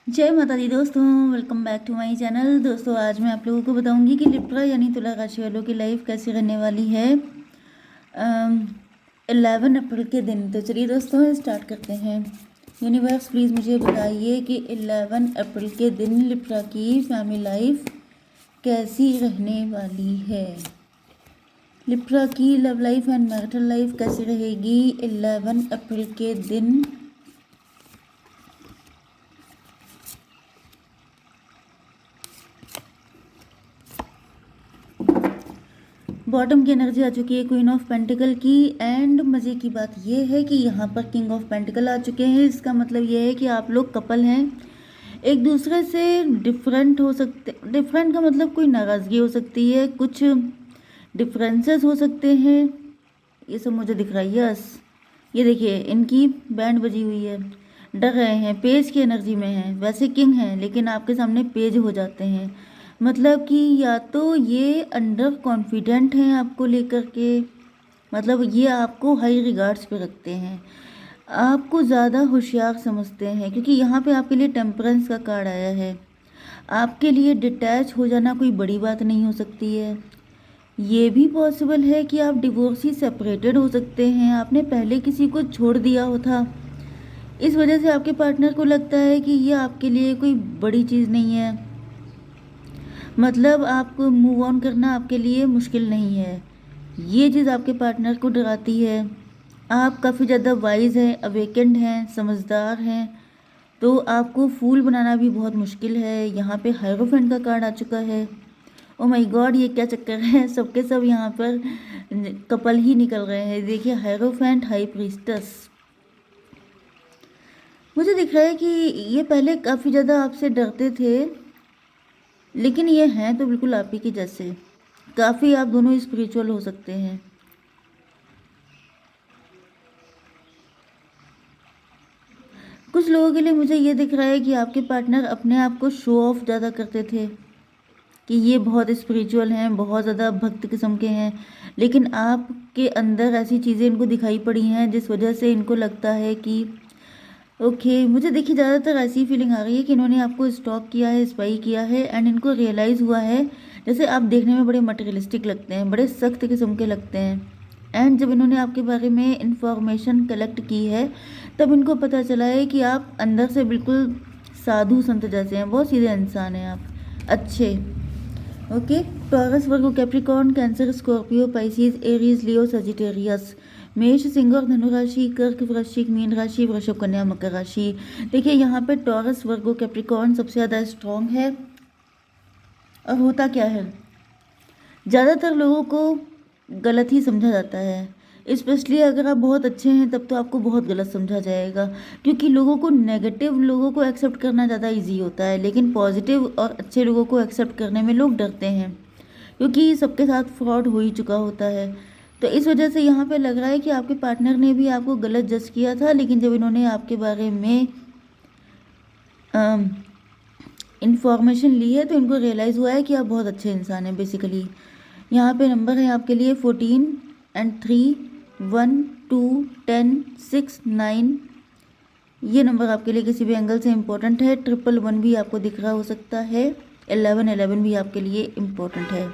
जय माता दी दोस्तों, welcome back to my channel. दोस्तों आज मैं आप लोगों को बताऊंगी कि लिब्रा यानी तुला राशि वालों की लाइफ कैसी रहने वाली है 11 अप्रैल के दिन। तो चलिए दोस्तों स्टार्ट करते हैं। यूनिवर्स प्लीज़ मुझे बताइए कि 11 अप्रैल के दिन लिब्रा की फैमिली लाइफ कैसी रहने वाली है। लिब्रा की love life and marital life कैसी रहेगी 11 अप्रैल के दिन। बॉटम की एनर्जी आ चुकी है क्वीन ऑफ पेंटिकल की। एंड मज़े की बात यह है कि यहाँ पर किंग ऑफ पेंटिकल आ चुके हैं। इसका मतलब ये है कि आप लोग कपल हैं, एक दूसरे से डिफरेंट हो सकते। डिफरेंट का मतलब कोई नाराज़गी हो सकती है, कुछ डिफरेंसेस हो सकते हैं, ये सब मुझे दिख रहा है। यस, ये देखिए इनकी बैंड बजी हुई है, डर रहे हैं, पेज की एनर्जी में हैं। वैसे किंग हैं लेकिन आपके सामने पेज हो जाते हैं। मतलब कि या तो ये अंडर कॉन्फिडेंट हैं आपको लेकर के, मतलब ये आपको हाई रिगार्ड्स पे रखते हैं, आपको ज़्यादा होशियार समझते हैं, क्योंकि यहाँ पे आपके लिए टेम्परेंस का कार्ड आया है। आपके लिए डिटैच हो जाना कोई बड़ी बात नहीं हो सकती है। ये भी पॉसिबल है कि आप डिवोर्सी सेपरेटेड हो सकते हैं, आपने पहले किसी को छोड़ दिया हो था, इस वजह से आपके पार्टनर को लगता है कि ये आपके लिए कोई बड़ी चीज़ नहीं है। मतलब आपको मूव ऑन करना आपके लिए मुश्किल नहीं है, ये चीज़ आपके पार्टनर को डराती है। आप काफ़ी ज़्यादा वाइज हैं, अवेकेंड हैं, समझदार हैं, तो आपको फूल बनाना भी बहुत मुश्किल है। यहाँ पे हायरोफेंट का कार्ड आ चुका है। ओ माय गॉड, ये क्या चक्कर है, सबके सब यहाँ पर कपल ही निकल रहे हैं। देखिए हायरोफेंट, हाई प्रीस्टस। मुझे दिख रहा है कि ये पहले काफ़ी ज़्यादा आपसे डरते थे, लेकिन ये हैं तो बिल्कुल आप ही के जैसे। काफ़ी आप दोनों स्पिरिचुअल हो सकते हैं। कुछ लोगों के लिए मुझे ये दिख रहा है कि आपके पार्टनर अपने आप को शो ऑफ ज़्यादा करते थे कि ये बहुत स्पिरिचुअल हैं, बहुत ज़्यादा भक्त किस्म के हैं, लेकिन आपके अंदर ऐसी चीज़ें इनको दिखाई पड़ी हैं जिस वजह से इनको लगता है कि ओके। मुझे देखिए ज़्यादातर ऐसी फीलिंग आ रही है कि इन्होंने आपको स्टॉक किया है, स्पाई किया है, एंड इनको रियलाइज़ हुआ है। जैसे आप देखने में बड़े मटेरियलिस्टिक लगते हैं, बड़े सख्त किस्म के लगते हैं, एंड जब इन्होंने आपके बारे में इंफॉर्मेशन कलेक्ट की है तब इनको पता चला है कि आप अंदर से बिल्कुल साधु संत जैसे हैं, बहुत सीधे इंसान हैं आप, अच्छे। Okay. Taurus, Virgo, Capricorn, Cancer, Scorpio, Pisces, Aries, Leo, Sagittarius, मेष, सिंह और धनु राशि, कर्क, वृश्चिक, मीन राशि, वृषभ, कन्या, मकर राशि। देखिए यहाँ पे टॉरस, वर्गो, कैप्रिकॉर्न सबसे ज़्यादा स्ट्रॉन्ग है। और होता क्या है, ज़्यादातर लोगों को गलत ही समझा जाता है। स्पेशली अगर आप बहुत अच्छे हैं तब तो आपको बहुत गलत समझा जाएगा, क्योंकि लोगों को नेगेटिव लोगों को एक्सेप्ट करना ज़्यादा इजी होता है, लेकिन पॉजिटिव और अच्छे लोगों को एक्सेप्ट करने में लोग डरते हैं, क्योंकि सबके साथ फ्रॉड हो ही चुका होता है। तो इस वजह से यहाँ पे लग रहा है कि आपके पार्टनर ने भी आपको गलत जज किया था, लेकिन जब इन्होंने आपके बारे में इंफॉर्मेशन ली है तो इनको रियलाइज़ हुआ है कि आप बहुत अच्छे इंसान हैं बेसिकली। यहाँ पे नंबर है आपके लिए 14 एंड 3, 1, 2, 10, 6, 9। ये नंबर आपके लिए किसी भी एंगल से इम्पोर्टेंट है। 111 भी आपको दिख रहा हो सकता है, 1111 भी आपके लिए इम्पोर्टेंट है।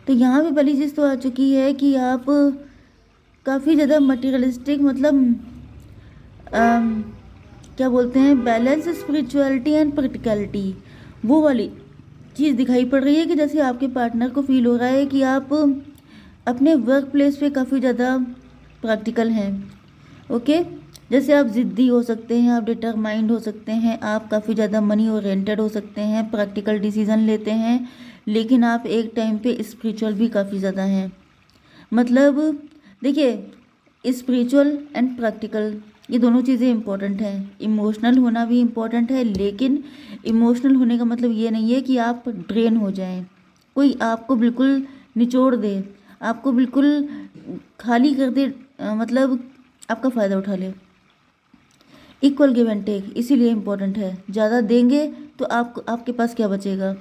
तो यहाँ पे पहली चीज़ तो आ चुकी है कि आप काफ़ी ज़्यादा मटीरियलिस्टिक, मतलब क्या बोलते हैं, बैलेंस, स्पिरिचुअलिटी एंड प्रैक्टिकलिटी, वो वाली चीज़ दिखाई पड़ रही है कि जैसे आपके पार्टनर को फील हो रहा है कि आप अपने वर्क प्लेस पे काफ़ी ज़्यादा प्रैक्टिकल हैं। ओके। जैसे आप ज़िद्दी हो सकते हैं, आप डिटरमाइंड हो सकते हैं, आप काफ़ी ज़्यादा मनी ओरिएंटेड हो सकते हैं, प्रैक्टिकल डिसीजन लेते हैं, लेकिन आप एक टाइम पे स्पिरिचुअल भी काफ़ी ज़्यादा हैं। मतलब देखिए स्पिरिचुअल एंड प्रैक्टिकल ये दोनों चीज़ें इंपॉर्टेंट हैं। इमोशनल होना भी इम्पॉर्टेंट है, लेकिन इमोशनल होने का मतलब ये नहीं है कि आप ड्रेन हो जाएं, कोई आपको बिल्कुल निचोड़ दे, आपको बिल्कुल खाली कर दे, मतलब आपका फ़ायदा उठा ले। इक्वल गिव एंड टेक इसीलिए इम्पोर्टेंट है। ज़्यादा देंगे तो आपके पास क्या बचेगा।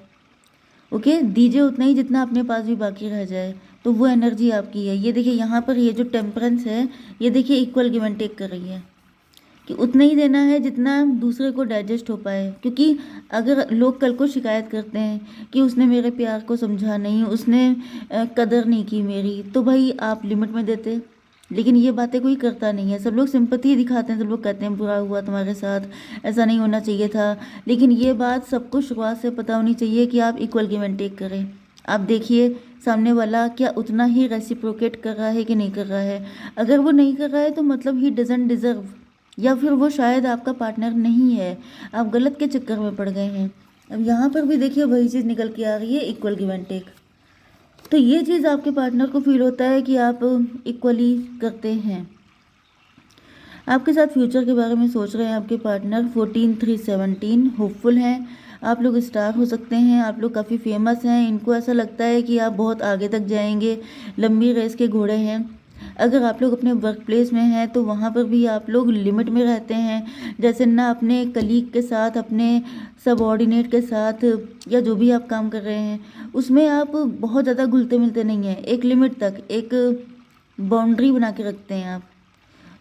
ओके, दीजिए उतना ही जितना अपने पास भी बाकी रह जाए, तो वो एनर्जी आपकी है। ये देखिए यहाँ पर ये जो टेम्परेंस है, ये देखिए इक्वल गिव एंड टेक कर रही है। कि उतना ही देना है जितना दूसरे को डाइजेस्ट हो पाए। क्योंकि अगर लोग कल को शिकायत करते हैं कि उसने मेरे प्यार को समझा नहीं, उसने कदर नहीं की मेरी, तो भाई आप लिमिट में देते। लेकिन ये बातें कोई करता नहीं है, सब लोग सिंपैथी दिखाते हैं, सब लोग कहते हैं बुरा हुआ तुम्हारे साथ, ऐसा नहीं होना चाहिए था। लेकिन ये बात सबको शुरुआत से पता होनी चाहिए कि आप इक्वल गिव एंड टेक करें। आप देखिए सामने वाला क्या उतना ही रेसिप्रोकेट कर रहा है कि नहीं कर रहा है। अगर वो नहीं कर रहा है तो मतलब ही डजंट डिजर्व, या फिर वो शायद आपका पार्टनर नहीं है, आप गलत के चक्कर में पड़ गए हैं। अब यहाँ पर भी देखिए वही चीज़ निकल के आ रही है, इक्वल गिव एंड टेक। तो ये चीज़ आपके पार्टनर को फील होता है कि आप इक्वली करते हैं। आपके साथ फ्यूचर के बारे में सोच रहे हैं आपके पार्टनर। 14-3-17 होपफुल हैं, आप लोग स्टार हो सकते हैं, आप लोग काफ़ी फेमस हैं। इनको ऐसा लगता है कि आप बहुत आगे तक जाएंगे, लंबी रेस के घोड़े हैं। अगर आप लोग अपने वर्क प्लेस में हैं तो वहाँ पर भी आप लोग लिमिट में रहते हैं। जैसे ना अपने कलीग के साथ, अपने सबऑर्डिनेट के साथ, या जो भी आप काम कर रहे हैं उसमें आप बहुत ज़्यादा घुलते मिलते नहीं हैं। एक लिमिट तक एक बाउंड्री बना के रखते हैं आप।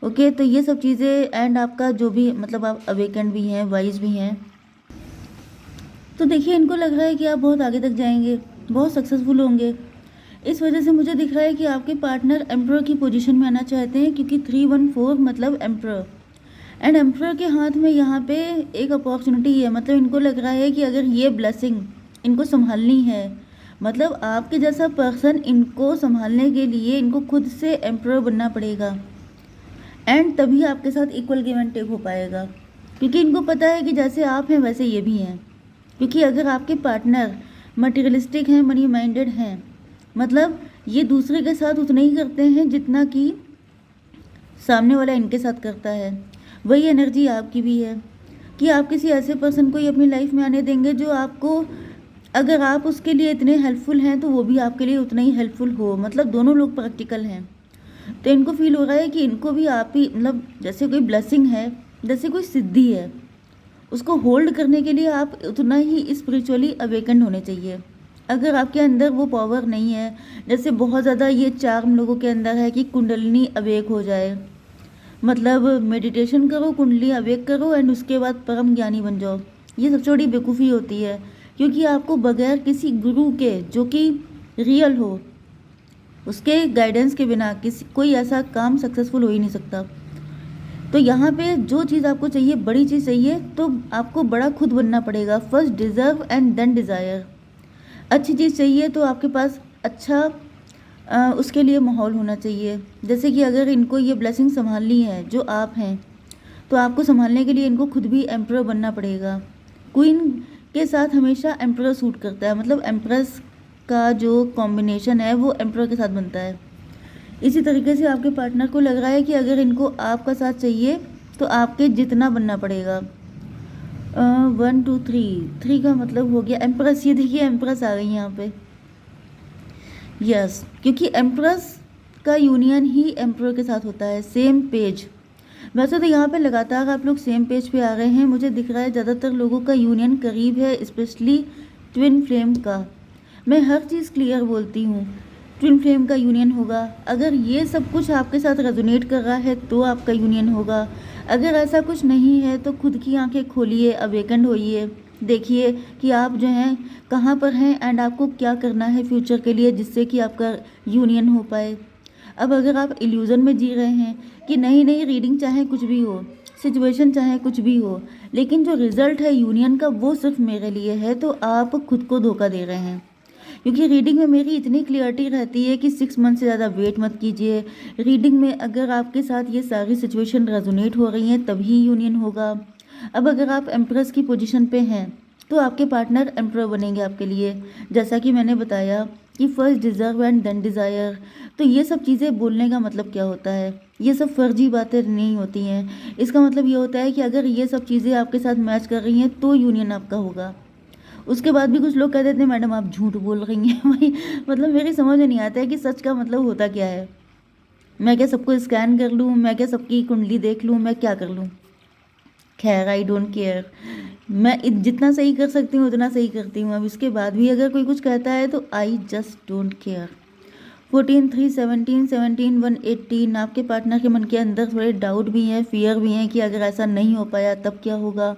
ओके, तो ये सब चीज़ें, एंड आपका जो भी मतलब आप अवेकेंड भी हैं, वाइज भी हैं। तो देखिए इनको लग रहा है कि आप बहुत आगे तक जाएंगे, बहुत सक्सेसफुल होंगे। इस वजह से मुझे दिख रहा है कि आपके पार्टनर एम्परर की पोजीशन में आना चाहते हैं, क्योंकि 3-1-4 मतलब एम्परर, एंड एम्परर के हाथ में यहाँ पे एक अपॉर्चुनिटी है। मतलब इनको लग रहा है कि अगर ये ब्लेसिंग इनको संभालनी है, मतलब आपके जैसा पर्सन इनको संभालने के लिए इनको खुद से एम्परर बनना पड़ेगा, एंड तभी आपके साथ इक्वल गिव एंड टेक हो पाएगा। क्योंकि इनको पता है कि जैसे आप हैं वैसे ये भी हैं। क्योंकि अगर आपके पार्टनर मटेरियलिस्टिक हैं, मनी माइंडेड हैं, मतलब ये दूसरे के साथ उतना ही करते हैं जितना कि सामने वाला इनके साथ करता है। वही एनर्जी आपकी भी है कि आप किसी ऐसे पर्सन को ही अपनी लाइफ में आने देंगे जो आपको, अगर आप उसके लिए इतने हेल्पफुल हैं तो वो भी आपके लिए उतना ही हेल्पफुल हो। मतलब दोनों लोग प्रैक्टिकल हैं। तो इनको फील हो रहा है कि इनको भी आप ही, मतलब जैसे कोई ब्लेसिंग है, जैसे कोई सिद्धि है, उसको होल्ड करने के लिए आप उतना ही स्पिरिचुअली अवेकन होने चाहिए। अगर आपके अंदर वो पावर नहीं है, जैसे बहुत ज़्यादा ये चार्म लोगों के अंदर है कि कुंडलिनी अवेक हो जाए, मतलब मेडिटेशन करो, कुंडली अवेक करो, एंड उसके बाद परम ज्ञानी बन जाओ, ये सबसे बड़ी बेवकूफ़ी होती है। क्योंकि आपको बगैर किसी गुरु के जो कि रियल हो, उसके गाइडेंस के बिना किसी कोई ऐसा काम सक्सेसफुल हो ही नहीं सकता। तो यहाँ पे जो चीज़ आपको चाहिए, बड़ी चीज़ चाहिए, तो आपको बड़ा खुद बनना पड़ेगा। First deserve and then desire. अच्छी चीज़ चाहिए तो आपके पास अच्छा उसके लिए माहौल होना चाहिए। जैसे कि अगर इनको ये ब्लेसिंग संभालनी है जो आप हैं, तो आपको संभालने के लिए इनको खुद भी एम्परर बनना पड़ेगा। क्वीन के साथ हमेशा एम्परर सूट करता है, मतलब एम्प्रेस का जो कॉम्बिनेशन है वो एम्परर के साथ बनता है। इसी तरीके से आपके पार्टनर को लग रहा है कि अगर इनको आपका साथ चाहिए तो आपके जितना बनना पड़ेगा। 1-2-3 का मतलब हो गया एम्प्रेस। ये देखिए एम्प्रेस आ गई यहाँ पे, यस, क्योंकि एम्प्रेस का यूनियन ही एम्परर के साथ होता है, सेम पेज। वैसे तो यहाँ पे लगातार आप लोग सेम पेज पे आ रहे हैं, मुझे दिख रहा है ज़्यादातर लोगों का यूनियन करीब है, स्पेशली ट्विन फ्लेम का। मैं हर चीज़ क्लियर बोलती हूँ, ट्विन फ्लेम का यूनियन होगा। अगर ये सब कुछ आपके साथ रेजोनेट कर रहा है तो आपका यूनियन होगा। अगर ऐसा कुछ नहीं है तो खुद की आंखें खोलिए, अवेकन होइए, देखिए कि आप जो हैं कहाँ पर हैं, एंड आपको क्या करना है फ्यूचर के लिए जिससे कि आपका यूनियन हो पाए। अब अगर आप इल्यूज़न में जी रहे हैं कि नहीं नहीं, रीडिंग चाहे कुछ भी हो, सिचुएशन चाहे कुछ भी हो, लेकिन जो रिज़ल्ट है यूनियन का वो सिर्फ मेरे लिए है, तो आप खुद को धोखा दे रहे हैं। क्योंकि रीडिंग में मेरी इतनी क्लियरिटी रहती है कि 6 मंथ से ज़्यादा वेट मत कीजिए। रीडिंग में अगर आपके साथ ये सारी सिचुएशन रेजोनेट हो रही हैं तभी यूनियन होगा। अब अगर आप एम्प्रेस की पोजीशन पे हैं तो आपके पार्टनर एम्परर बनेंगे आपके लिए, जैसा कि मैंने बताया कि first deserve and then desire. तो ये सब चीज़ें बोलने का मतलब क्या होता है, ये सब फर्जी बातें नहीं होती हैं। इसका मतलब ये होता है कि अगर ये सब चीज़ें आपके साथ मैच कर रही हैं तो यूनियन आपका होगा। उसके बाद भी कुछ लोग कह देते हैं मैडम आप झूठ बोल रही हैं। भाई मतलब मेरी समझ में नहीं आता है कि सच का मतलब होता क्या है। मैं क्या सबको स्कैन कर लूँ, मैं क्या सबकी कुंडली देख लूँ, मैं क्या कर लूँ? खैर आई डोंट केयर, मैं जितना सही कर सकती हूँ उतना सही करती हूँ। अब इसके बाद भी अगर कोई कुछ कहता है तो आई जस्ट डोंट केयर। 14 3 17 17 1 18। आपके पार्टनर के मन के अंदर थोड़े डाउट भी हैं, फियर भी हैं कि अगर ऐसा नहीं हो पाया तब क्या होगा।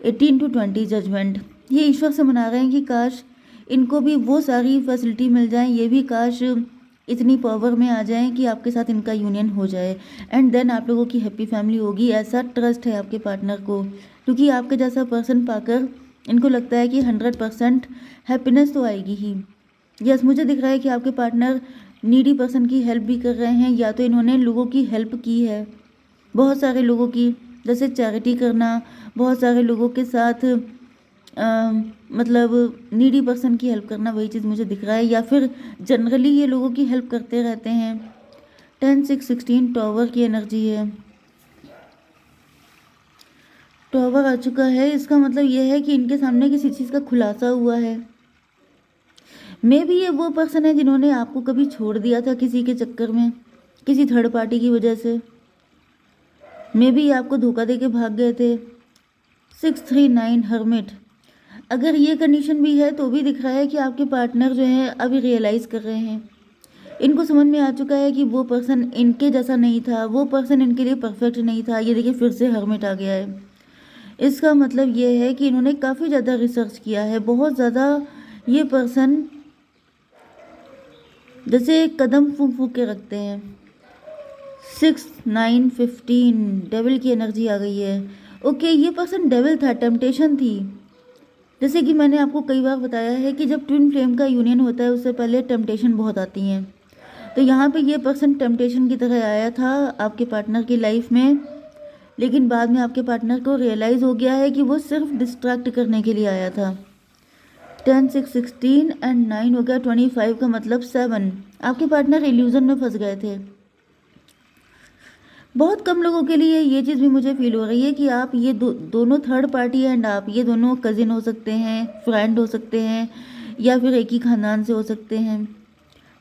18 to 20 जजमेंट। ये ईश्वर से मना रहे हैं कि काश इनको भी वो सारी फैसिलिटी मिल जाए, ये भी काश इतनी पावर में आ जाएं कि आपके साथ इनका यूनियन हो जाए एंड देन आप लोगों की हैप्पी फैमिली होगी। ऐसा ट्रस्ट है आपके पार्टनर को, क्योंकि आपके जैसा पर्सन पाकर इनको लगता है कि 100% हैप्पीनेस तो आएगी ही। यस, मुझे दिख रहा है कि आपके पार्टनर नीडी पर्सन की हेल्प भी कर रहे हैं, या तो इन्होंने लोगों की हेल्प की है, बहुत सारे लोगों की, जैसे चैरिटी करना, बहुत सारे लोगों के साथ मतलब नीडी पर्सन की हेल्प करना, वही चीज़ मुझे दिख रहा है। या फिर जनरली ये लोगों की हेल्प करते रहते हैं। 10 6 16 टॉवर की एनर्जी है, टॉवर आ चुका है। इसका मतलब यह है कि इनके सामने किसी चीज़ का खुलासा हुआ है। मे बी ये वो पर्सन है जिन्होंने आपको कभी छोड़ दिया था किसी के चक्कर में, किसी थर्ड पार्टी की वजह से। मे बी आपको धोखा दे के भाग गए थे। 639 हर्मिट। अगर ये कंडीशन भी है तो भी दिख रहा है कि आपके पार्टनर जो है अभी रियलाइज़ कर रहे हैं, इनको समझ में आ चुका है कि वो पर्सन इनके जैसा नहीं था, वो पर्सन इनके लिए परफेक्ट नहीं था। ये देखिए फिर से हर्मिट आ गया है। इसका मतलब ये है कि इन्होंने काफ़ी ज़्यादा रिसर्च किया है, बहुत ज़्यादा। ये पर्सन जैसे कदम फूक फूक के रखते हैं। 6 9 15 डेविल की एनर्जी आ गई है। ओके, ये पर्सन डेविल था, टेम्पटेशन थी। जैसे कि मैंने आपको कई बार बताया है कि जब ट्विन फ्लेम का यूनियन होता है उससे पहले टेम्पटेशन बहुत आती हैं। तो यहाँ पे ये पर्सन टेम्पटेशन की तरह आया था आपके पार्टनर की लाइफ में, लेकिन बाद में आपके पार्टनर को रियलाइज़ हो गया है कि वो सिर्फ डिस्ट्रैक्ट करने के लिए आया था। 10 6 16 एंड 9 हो गया 25 का मतलब 7। आपके पार्टनर इल्यूजन में फंस गए थे। बहुत कम लोगों के लिए ये चीज़ भी मुझे फील हो रही है कि आप ये दोनों थर्ड पार्टी एंड आप ये दोनों कज़िन हो सकते हैं, फ्रेंड हो सकते हैं, या फिर एक ही ख़ानदान से हो सकते हैं,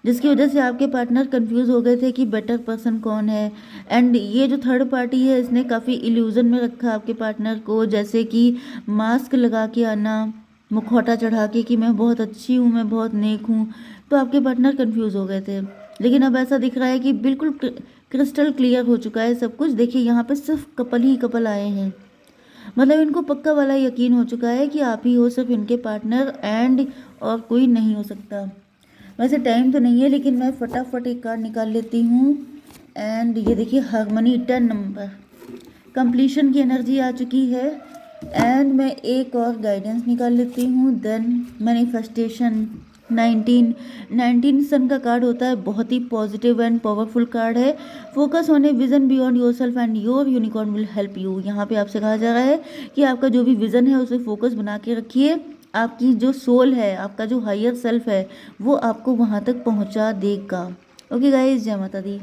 जिसकी वजह से आपके पार्टनर कंफ्यूज हो गए थे कि बेटर पर्सन कौन है। एंड ये जो थर्ड पार्टी है इसने काफ़ी इल्यूजन में रखा आपके पार्टनर को, जैसे कि मास्क लगा के आना, मुखौटा चढ़ा के कि मैं बहुत अच्छी हूँ, मैं बहुत नेक हूँ। तो आपके पार्टनर कंफ्यूज हो गए थे, लेकिन अब ऐसा दिख रहा है कि बिल्कुल क्रिस्टल क्लियर हो चुका है सब कुछ। देखिए यहाँ पे सिर्फ कपल ही कपल आए हैं, मतलब इनको पक्का वाला यकीन हो चुका है कि आप ही हो सिर्फ इनके पार्टनर एंड और कोई नहीं हो सकता। वैसे टाइम तो नहीं है, लेकिन मैं फटाफट एक कार्ड निकाल लेती हूँ। एंड ये देखिए हारमनी 10 नंबर, कंप्लीशन की एनर्जी आ चुकी है। एंड मैं एक और गाइडेंस निकाल लेती हूँ। देन मैनिफेस्टेशन 19 सन का कार्ड होता है, बहुत ही पॉजिटिव एंड पावरफुल कार्ड है। Focus on a vision beyond your self and your unicorn will help you. यहाँ पे आपसे कहा जा रहा है कि आपका जो भी विजन है उसे फोकस बना के रखिए। आपकी जो सोल है, आपका जो हायर सेल्फ है, वो आपको वहाँ तक पहुँचा देगा। ओके गाइज, जय माता दी।